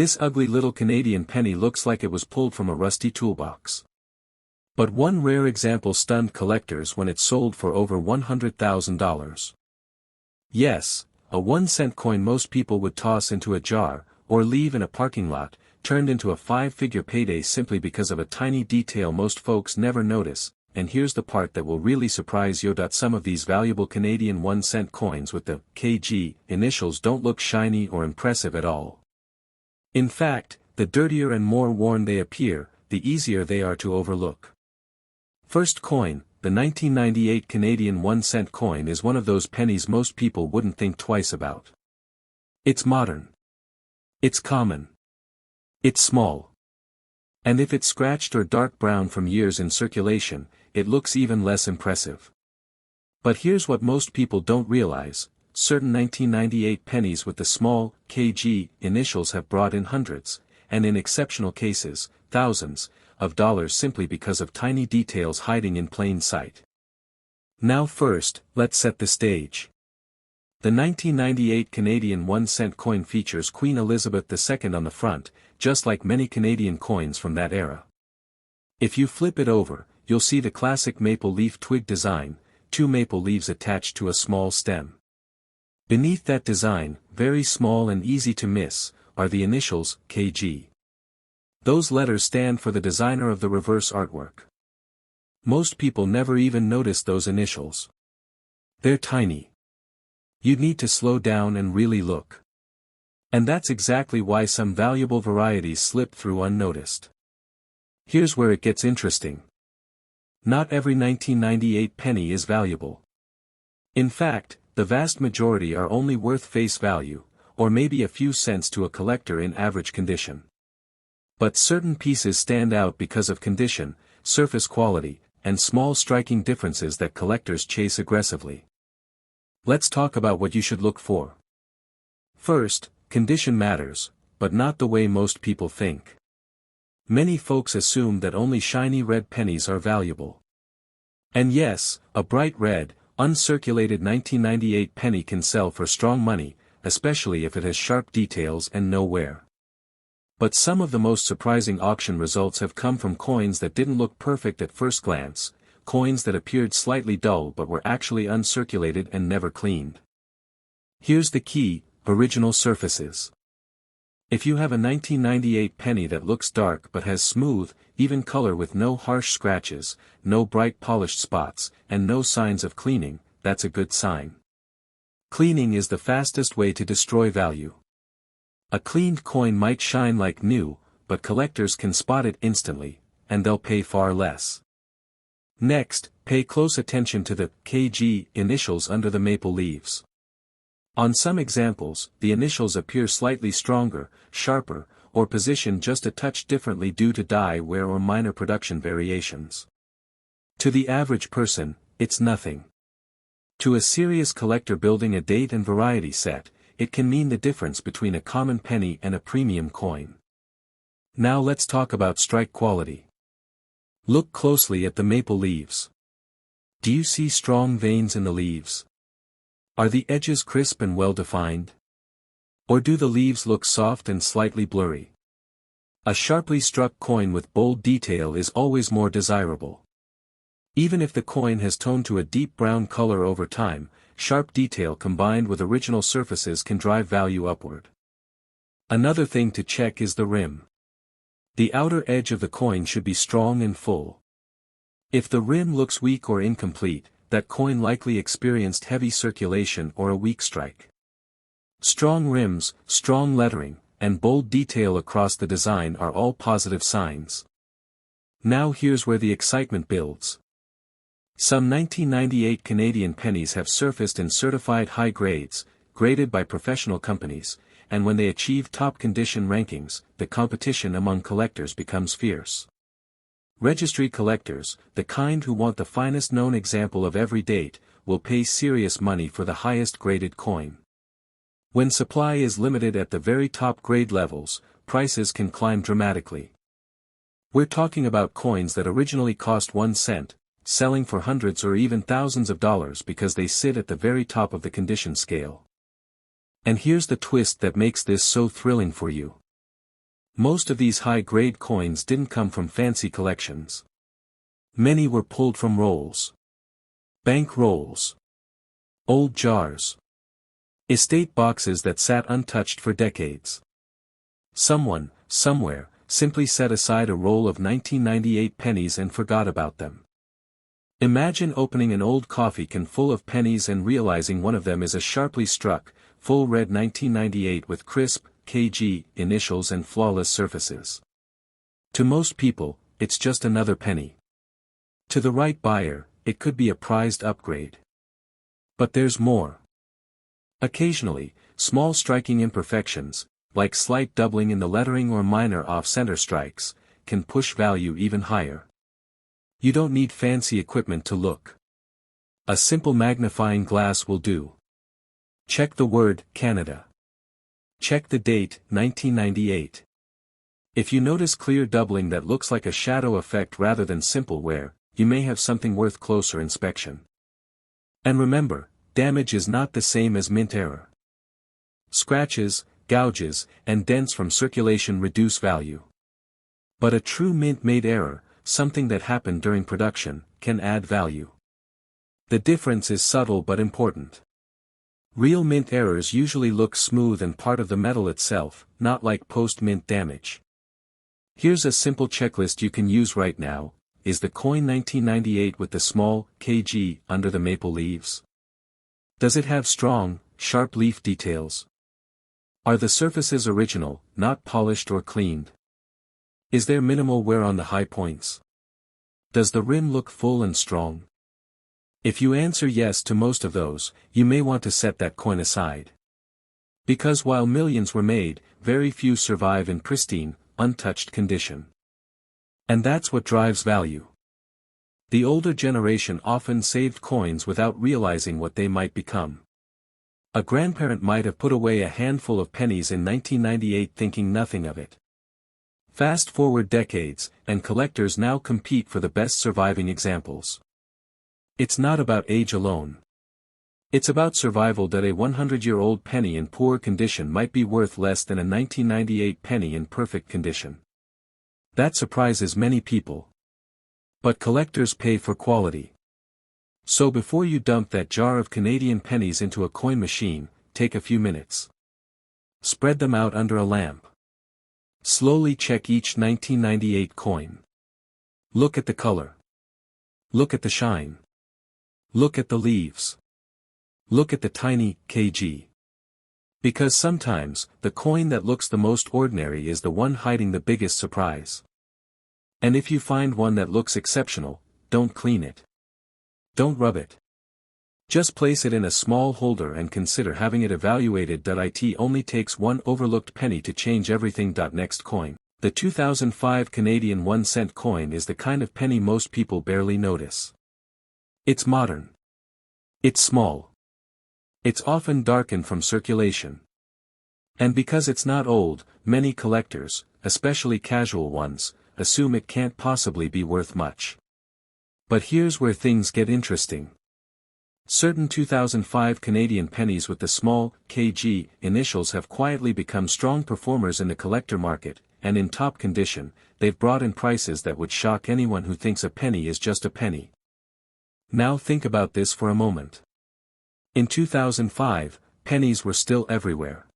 This ugly little Canadian penny looks like it was pulled from a rusty toolbox. But one rare example stunned collectors when it sold for over $100,000. Yes, a 1-cent coin most people would toss into a jar, or leave in a parking lot, turned into a 5-figure payday simply because of a tiny detail most folks never notice, and here's the part that will really surprise you. Some of these valuable Canadian 1-cent coins with the KG initials don't look shiny or impressive at all. In fact, the dirtier and more worn they appear, the easier they are to overlook. First coin, the 1998 Canadian 1-cent coin is one of those pennies most people wouldn't think twice about. It's modern. It's common. It's small. And if it's scratched or dark brown from years in circulation, it looks even less impressive. But here's what most people don't realize: certain 1998 pennies with the small KG initials have brought in hundreds, and in exceptional cases, thousands, of dollars simply because of tiny details hiding in plain sight. Now first, let's set the stage. The 1998 Canadian 1-cent coin features Queen Elizabeth II on the front, just like many Canadian coins from that era. If you flip it over, you'll see the classic maple leaf twig design, 2 maple leaves attached to a small stem. Beneath that design, very small and easy to miss, are the initials, KG. Those letters stand for the designer of the reverse artwork. Most people never even notice those initials. They're tiny. You'd need to slow down and really look. And that's exactly why some valuable varieties slip through unnoticed. Here's where it gets interesting. Not every 1998 penny is valuable. In fact, the vast majority are only worth face value, or maybe a few cents to a collector in average condition. But certain pieces stand out because of condition, surface quality, and small striking differences that collectors chase aggressively. Let's talk about what you should look for. First, condition matters, but not the way most people think. Many folks assume that only shiny red pennies are valuable. And yes, a bright red, uncirculated 1998 penny can sell for strong money, especially if it has sharp details and no wear. But some of the most surprising auction results have come from coins that didn't look perfect at first glance, coins that appeared slightly dull but were actually uncirculated and never cleaned. Here's the key: original surfaces. If you have a 1998 penny that looks dark but has smooth, even color with no harsh scratches, no bright polished spots, and no signs of cleaning, that's a good sign. Cleaning is the fastest way to destroy value. A cleaned coin might shine like new, but collectors can spot it instantly, and they'll pay far less. Next, pay close attention to the KG initials under the maple leaves. On some examples, the initials appear slightly stronger, sharper, or positioned just a touch differently due to dye wear or minor production variations. To the average person, it's nothing. To a serious collector building a date and variety set, it can mean the difference between a common penny and a premium coin. Now let's talk about strike quality. Look closely at the maple leaves. Do you see strong veins in the leaves? Are the edges crisp and well-defined? Or do the leaves look soft and slightly blurry? A sharply struck coin with bold detail is always more desirable. Even if the coin has toned to a deep brown color over time, sharp detail combined with original surfaces can drive value upward. Another thing to check is the rim. The outer edge of the coin should be strong and full. If the rim looks weak or incomplete, that coin likely experienced heavy circulation or a weak strike. Strong rims, strong lettering, and bold detail across the design are all positive signs. Now here's where the excitement builds. Some 1998 Canadian pennies have surfaced in certified high grades, graded by professional companies, and when they achieve top condition rankings, the competition among collectors becomes fierce. Registry collectors, the kind who want the finest known example of every date, will pay serious money for the highest graded coin. When supply is limited at the very top grade levels, prices can climb dramatically. We're talking about coins that originally cost 1 cent, selling for hundreds or even thousands of dollars because they sit at the very top of the condition scale. And here's the twist that makes this so thrilling for you. Most of these high-grade coins didn't come from fancy collections. Many were pulled from rolls. Bank rolls. Old jars. Estate boxes that sat untouched for decades. Someone, somewhere, simply set aside a roll of 1998 pennies and forgot about them. Imagine opening an old coffee can full of pennies and realizing one of them is a sharply struck, full red 1998 with crisp, KG, initials and flawless surfaces. To most people, it's just another penny. To the right buyer, it could be a prized upgrade. But there's more. Occasionally, small striking imperfections, like slight doubling in the lettering or minor off-center strikes, can push value even higher. You don't need fancy equipment to look. A simple magnifying glass will do. Check the word, Canada. Check the date, 1998. If you notice clear doubling that looks like a shadow effect rather than simple wear, you may have something worth closer inspection. And remember, damage is not the same as mint error. Scratches, gouges, and dents from circulation reduce value. But a true mint-made error, something that happened during production, can add value. The difference is subtle but important. Real mint errors usually look smooth and part of the metal itself, not like post-mint damage. Here's a simple checklist you can use right now. Is the coin 1998 with the small KG under the maple leaves? Does it have strong, sharp leaf details? Are the surfaces original, not polished or cleaned? Is there minimal wear on the high points? Does the rim look full and strong? If you answer yes to most of those, you may want to set that coin aside. Because while millions were made, very few survive in pristine, untouched condition. And that's what drives value. The older generation often saved coins without realizing what they might become. A grandparent might have put away a handful of pennies in 1998 thinking nothing of it. Fast forward decades, and collectors now compete for the best surviving examples. It's not about age alone. It's about survival. That a 100-year-old penny in poor condition might be worth less than a 1998 penny in perfect condition. That surprises many people. But collectors pay for quality. So before you dump that jar of Canadian pennies into a coin machine, take a few minutes. Spread them out under a lamp. Slowly check each 1998 coin. Look at the color. Look at the shine. Look at the leaves. Look at the tiny KG. Because sometimes, the coin that looks the most ordinary is the one hiding the biggest surprise. And if you find one that looks exceptional, don't clean it. Don't rub it. Just place it in a small holder and consider having it evaluated. It only takes one overlooked penny to change everything. Next coin. The 2005 Canadian 1-cent coin is the kind of penny most people barely notice. It's modern. It's small. It's often darkened from circulation. And because it's not old, many collectors, especially casual ones, assume it can't possibly be worth much. But here's where things get interesting. Certain 2005 Canadian pennies with the small KG initials have quietly become strong performers in the collector market, and in top condition, they've brought in prices that would shock anyone who thinks a penny is just a penny. Now think about this for a moment. In 2005, pennies were still everywhere.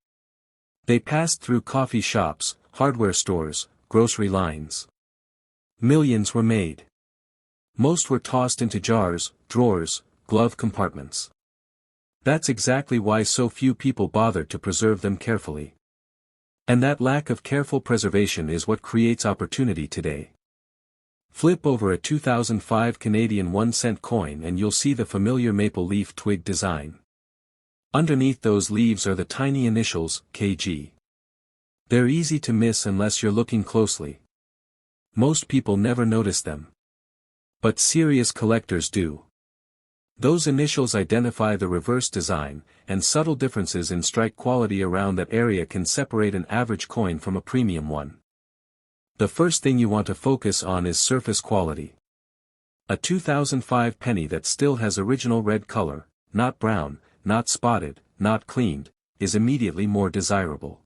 They passed through coffee shops, hardware stores, grocery lines. Millions were made. Most were tossed into jars, drawers, glove compartments. That's exactly why so few people bothered to preserve them carefully. And that lack of careful preservation is what creates opportunity today. Flip over a 2005 Canadian 1-cent coin and you'll see the familiar maple leaf twig design. Underneath those leaves are the tiny initials, KG. They're easy to miss unless you're looking closely. Most people never notice them. But serious collectors do. Those initials identify the reverse design, and subtle differences in strike quality around that area can separate an average coin from a premium one. The first thing you want to focus on is surface quality. A 2005 penny that still has original red color, not brown, not spotted, not cleaned, is immediately more desirable.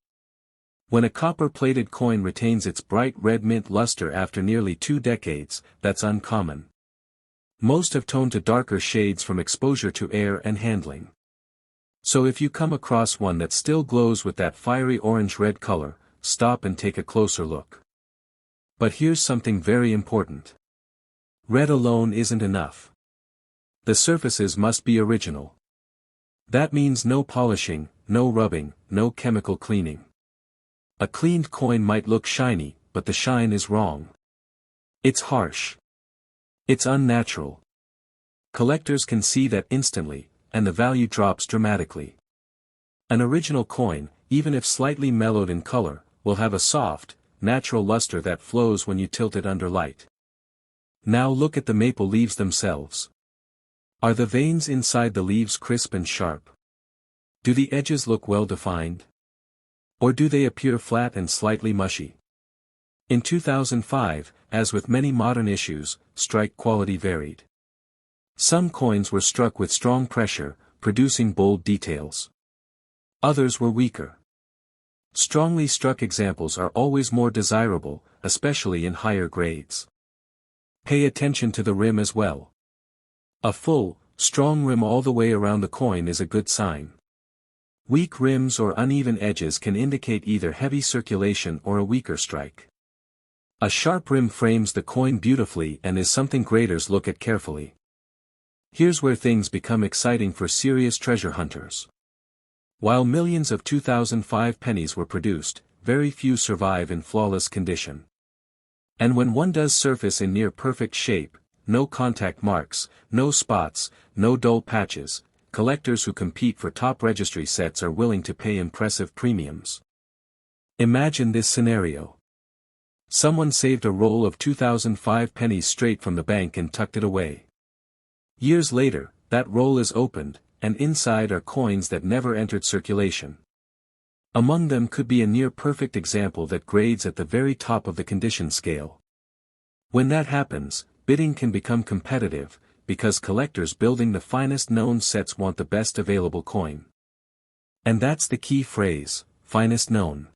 When a copper-plated coin retains its bright red mint luster after nearly 2 decades, that's uncommon. Most have toned to darker shades from exposure to air and handling. So if you come across one that still glows with that fiery orange-red color, stop and take a closer look. But here's something very important. Red alone isn't enough. The surfaces must be original. That means no polishing, no rubbing, no chemical cleaning. A cleaned coin might look shiny, but the shine is wrong. It's harsh. It's unnatural. Collectors can see that instantly, and the value drops dramatically. An original coin, even if slightly mellowed in color, will have a soft, natural luster that flows when you tilt it under light. Now look at the maple leaves themselves. Are the veins inside the leaves crisp and sharp? Do the edges look well defined? Or do they appear flat and slightly mushy? In 2005, as with many modern issues, strike quality varied. Some coins were struck with strong pressure, producing bold details. Others were weaker. Strongly struck examples are always more desirable, especially in higher grades. Pay attention to the rim as well. A full, strong rim all the way around the coin is a good sign. Weak rims or uneven edges can indicate either heavy circulation or a weaker strike. A sharp rim frames the coin beautifully and is something graders look at carefully. Here's where things become exciting for serious treasure hunters. While millions of 2005 pennies were produced, very few survive in flawless condition. And when one does surface in near perfect shape, no contact marks, no spots, no dull patches, collectors who compete for top registry sets are willing to pay impressive premiums. Imagine this scenario. Someone saved a roll of 2005 pennies straight from the bank and tucked it away. Years later, that roll is opened, and inside are coins that never entered circulation. Among them could be a near-perfect example that grades at the very top of the condition scale. When that happens, bidding can become competitive, because collectors building the finest known sets want the best available coin. And that's the key phrase, finest known.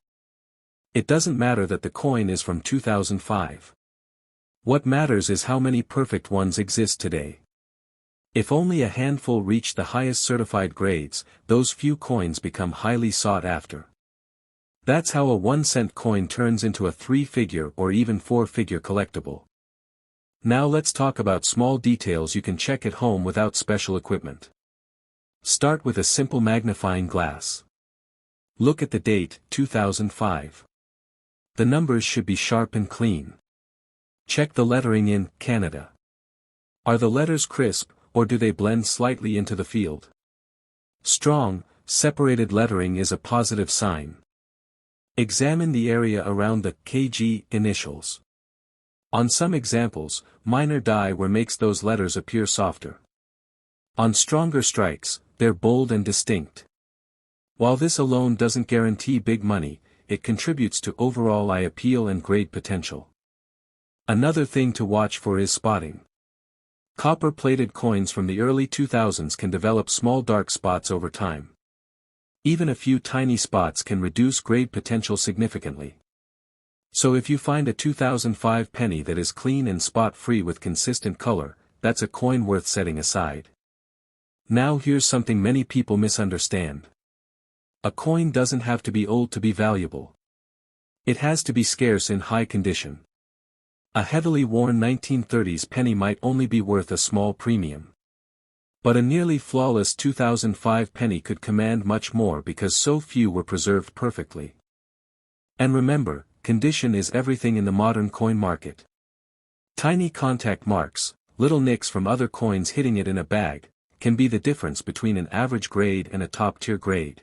It doesn't matter that the coin is from 2005. What matters is how many perfect ones exist today. If only a handful reach the highest certified grades, those few coins become highly sought after. That's how a 1-cent coin turns into a 3-figure or even 4-figure collectible. Now let's talk about small details you can check at home without special equipment. Start with a simple magnifying glass. Look at the date, 2005. The numbers should be sharp and clean. Check the lettering in Canada. Are the letters crisp, or do they blend slightly into the field? Strong, separated lettering is a positive sign. Examine the area around the KG initials. On some examples, minor die wear makes those letters appear softer. On stronger strikes, they're bold and distinct. While this alone doesn't guarantee big money, it contributes to overall eye appeal and grade potential. Another thing to watch for is spotting. Copper-plated coins from the early 2000s can develop small dark spots over time. Even a few tiny spots can reduce grade potential significantly. So if you find a 2005 penny that is clean and spot-free with consistent color, that's a coin worth setting aside. Now here's something many people misunderstand. A coin doesn't have to be old to be valuable. It has to be scarce in high condition. A heavily worn 1930s penny might only be worth a small premium. But a nearly flawless 2005 penny could command much more because so few were preserved perfectly. And remember, condition is everything in the modern coin market. Tiny contact marks, little nicks from other coins hitting it in a bag, can be the difference between an average grade and a top-tier grade.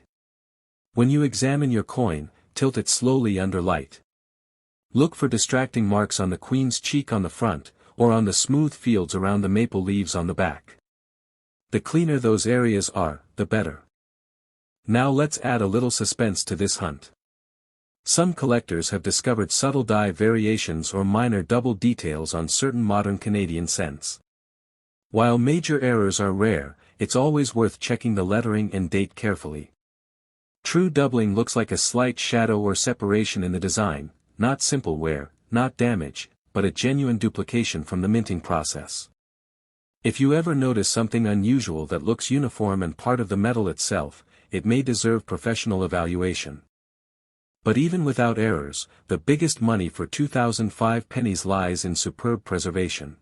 When you examine your coin, tilt it slowly under light. Look for distracting marks on the queen's cheek on the front, or on the smooth fields around the maple leaves on the back. The cleaner those areas are, the better. Now let's add a little suspense to this hunt. Some collectors have discovered subtle die variations or minor double details on certain modern Canadian cents. While major errors are rare, it's always worth checking the lettering and date carefully. True doubling looks like a slight shadow or separation in the design, not simple wear, not damage, but a genuine duplication from the minting process. If you ever notice something unusual that looks uniform and part of the metal itself, it may deserve professional evaluation. But even without errors, the biggest money for 2005 pennies lies in superb preservation.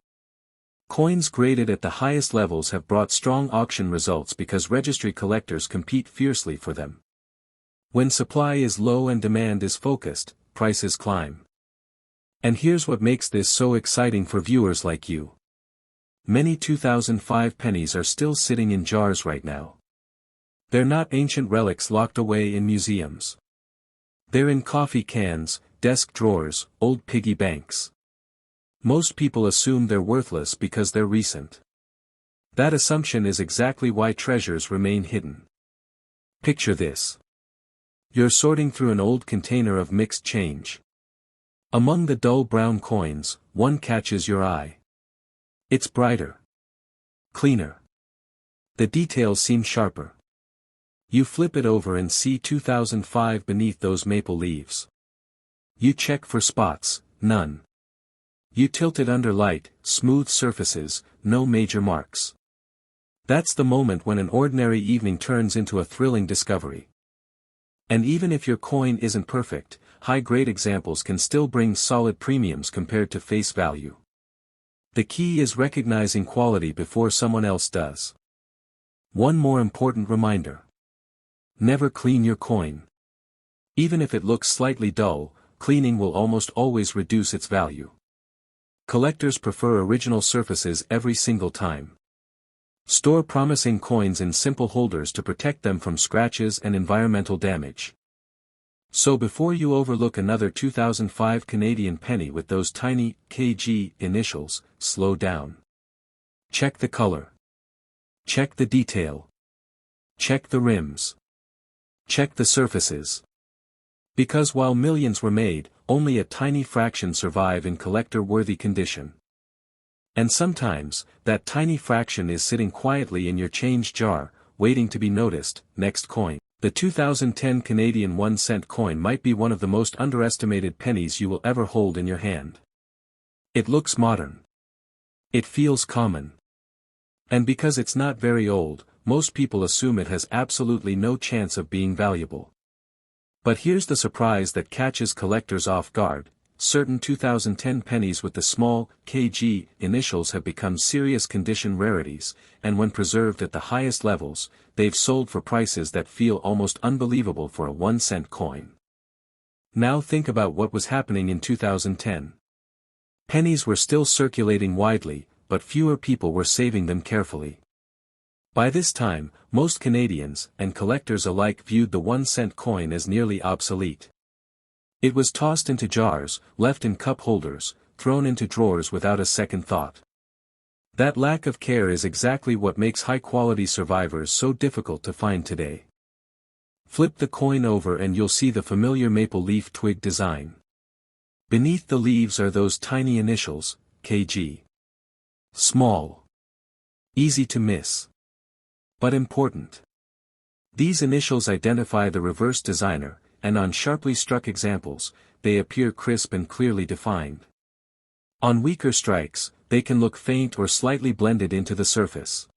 Coins graded at the highest levels have brought strong auction results because registry collectors compete fiercely for them. When supply is low and demand is focused, prices climb. And here's what makes this so exciting for viewers like you. Many 2005 pennies are still sitting in jars right now. They're not ancient relics locked away in museums. They're in coffee cans, desk drawers, old piggy banks. Most people assume they're worthless because they're recent. That assumption is exactly why treasures remain hidden. Picture this. You're sorting through an old container of mixed change. Among the dull brown coins, one catches your eye. It's brighter. Cleaner. The details seem sharper. You flip it over and see 2005 beneath those maple leaves. You check for spots, none. You tilt it under light, smooth surfaces, no major marks. That's the moment when an ordinary evening turns into a thrilling discovery. And even if your coin isn't perfect, high-grade examples can still bring solid premiums compared to face value. The key is recognizing quality before someone else does. One more important reminder. Never clean your coin. Even if it looks slightly dull, cleaning will almost always reduce its value. Collectors prefer original surfaces every single time. Store promising coins in simple holders to protect them from scratches and environmental damage. So before you overlook another 2005 Canadian penny with those tiny KG initials, slow down. Check the color. Check the detail. Check the rims. Check the surfaces. Because while millions were made, only a tiny fraction survive in collector-worthy condition. And sometimes, that tiny fraction is sitting quietly in your change jar, waiting to be noticed. Next coin. The 2010 Canadian 1-cent coin might be one of the most underestimated pennies you will ever hold in your hand. It looks modern. It feels common. And because it's not very old, most people assume it has absolutely no chance of being valuable. But here's the surprise that catches collectors off guard. Certain 2010 pennies with the small KG initials have become serious condition rarities, and when preserved at the highest levels, they've sold for prices that feel almost unbelievable for a 1-cent coin. Now think about what was happening in 2010. Pennies were still circulating widely, but fewer people were saving them carefully. By this time, most Canadians and collectors alike viewed the 1-cent coin as nearly obsolete. It was tossed into jars, left in cup holders, thrown into drawers without a second thought. That lack of care is exactly what makes high-quality survivors so difficult to find today. Flip the coin over and you'll see the familiar maple leaf twig design. Beneath the leaves are those tiny initials, KG. Small. Easy to miss. But important. These initials identify the reverse designer, and on sharply struck examples, they appear crisp and clearly defined. On weaker strikes, they can look faint or slightly blended into the surface.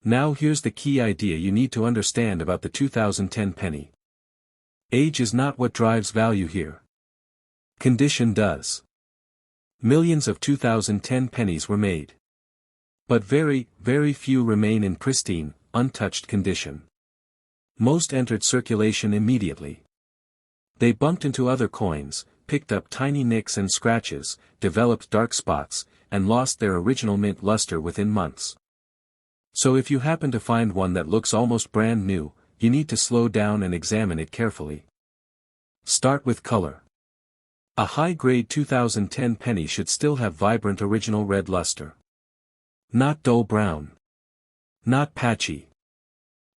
Now here's the key idea you need to understand about the 2010 penny. Age is not what drives value here. Condition does. Millions of 2010 pennies were made. But very, very few remain in pristine, untouched condition. Most entered circulation immediately. They bumped into other coins, picked up tiny nicks and scratches, developed dark spots, and lost their original mint luster within months. So if you happen to find one that looks almost brand new, you need to slow down and examine it carefully. Start with color. A high-grade 2010 penny should still have vibrant original red luster. Not dull brown. Not patchy.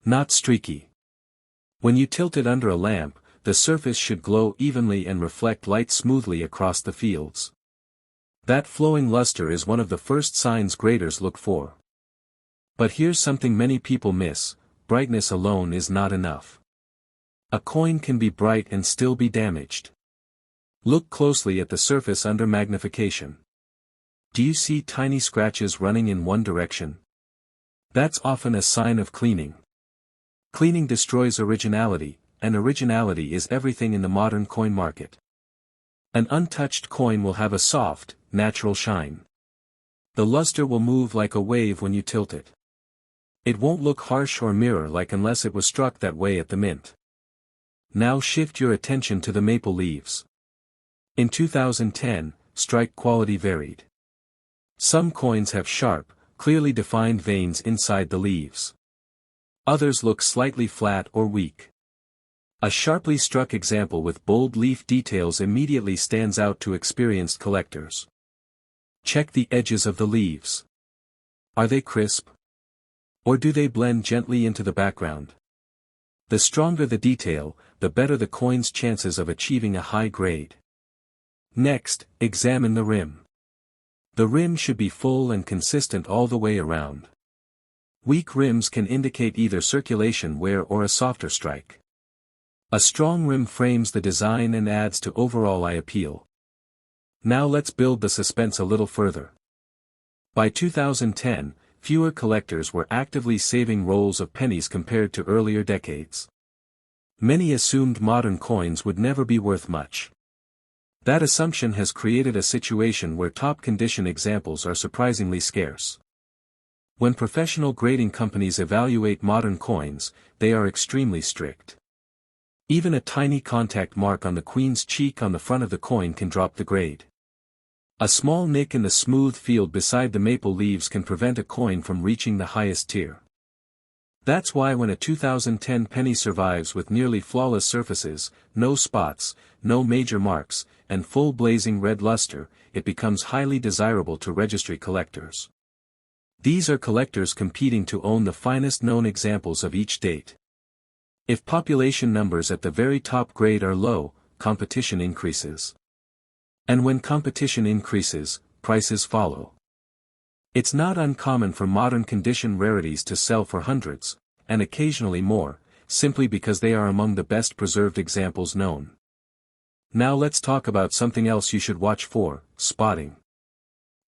Not streaky. When you tilt it under a lamp, the surface should glow evenly and reflect light smoothly across the fields. That flowing luster is one of the first signs graders look for. But here's something many people miss: brightness alone is not enough. A coin can be bright and still be damaged. Look closely at the surface under magnification. Do you see tiny scratches running in one direction? That's often a sign of cleaning. Cleaning destroys originality, and originality is everything in the modern coin market. An untouched coin will have a soft, natural shine. The luster will move like a wave when you tilt it. It won't look harsh or mirror-like unless it was struck that way at the mint. Now shift your attention to the maple leaves. In 2010, strike quality varied. Some coins have sharp, clearly defined veins inside the leaves. Others look slightly flat or weak. A sharply struck example with bold leaf details immediately stands out to experienced collectors. Check the edges of the leaves. Are they crisp? Or do they blend gently into the background? The stronger the detail, the better the coin's chances of achieving a high grade. Next, examine the rim. The rim should be full and consistent all the way around. Weak rims can indicate either circulation wear or a softer strike. A strong rim frames the design and adds to overall eye appeal. Now let's build the suspense a little further. By 2010, fewer collectors were actively saving rolls of pennies compared to earlier decades. Many assumed modern coins would never be worth much. That assumption has created a situation where top-condition examples are surprisingly scarce. When professional grading companies evaluate modern coins, they are extremely strict. Even a tiny contact mark on the queen's cheek on the front of the coin can drop the grade. A small nick in the smooth field beside the maple leaves can prevent a coin from reaching the highest tier. That's why when a 2010 penny survives with nearly flawless surfaces, no spots, no major marks, and full blazing red luster, it becomes highly desirable to registry collectors. These are collectors competing to own the finest known examples of each date. If population numbers at the very top grade are low, competition increases. And when competition increases, prices follow. It's not uncommon for modern condition rarities to sell for hundreds, and occasionally more, simply because they are among the best preserved examples known. Now let's talk about something else you should watch for: spotting.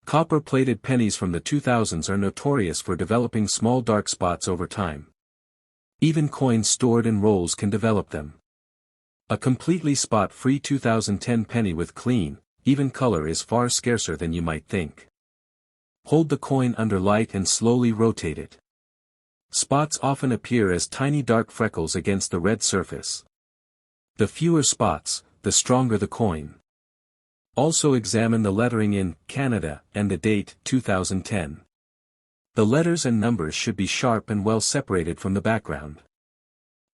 Copper-plated pennies from the 2000s are notorious for developing small dark spots over time. Even coins stored in rolls can develop them. A completely spot-free 2010 penny with clean, even color is far scarcer than you might think. Hold the coin under light and slowly rotate it. Spots often appear as tiny dark freckles against the red surface. The fewer spots, the stronger the coin. Also examine the lettering in Canada and the date 2010. The letters and numbers should be sharp and well separated from the background.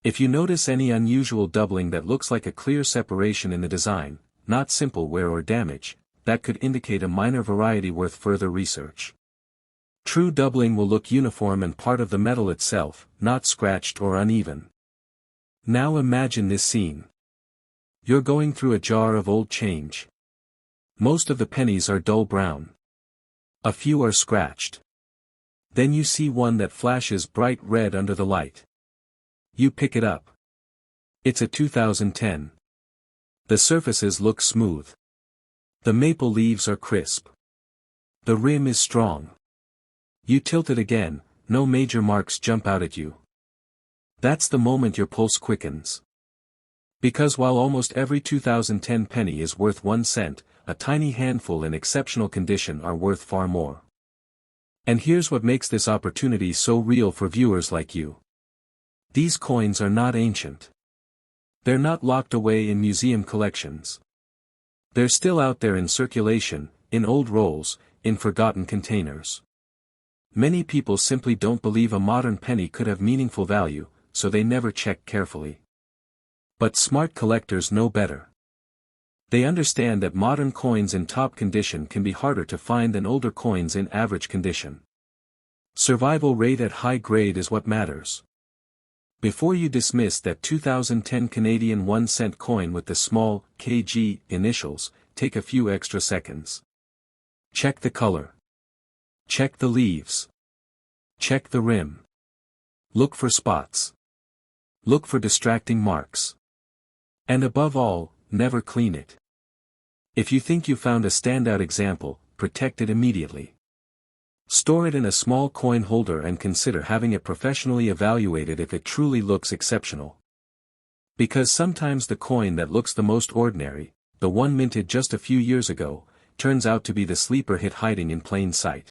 If you notice any unusual doubling that looks like a clear separation in the design, not simple wear or damage, that could indicate a minor variety worth further research. True doubling will look uniform and part of the metal itself, not scratched or uneven. Now imagine this scene. You're going through a jar of old change. Most of the pennies are dull brown. A few are scratched. Then you see one that flashes bright red under the light. You pick it up. It's a 2010. The surfaces look smooth. The maple leaves are crisp. The rim is strong. You tilt it again, no major marks jump out at you. That's the moment your pulse quickens. Because while almost every 2010 penny is worth 1 cent, a tiny handful in exceptional condition are worth far more. And here's what makes this opportunity so real for viewers like you. These coins are not ancient. They're not locked away in museum collections. They're still out there in circulation, in old rolls, in forgotten containers. Many people simply don't believe a modern penny could have meaningful value, so they never check carefully. But smart collectors know better. They understand that modern coins in top condition can be harder to find than older coins in average condition. Survival rate at high grade is what matters. Before you dismiss that 2010 Canadian 1 cent coin with the small KG initials, take a few extra seconds. Check the color. Check the leaves. Check the rim. Look for spots. Look for distracting marks. And above all, never clean it. If you think you found a standout example, protect it immediately. Store it in a small coin holder and consider having it professionally evaluated if it truly looks exceptional. Because sometimes the coin that looks the most ordinary, the one minted just a few years ago, turns out to be the sleeper hit hiding in plain sight.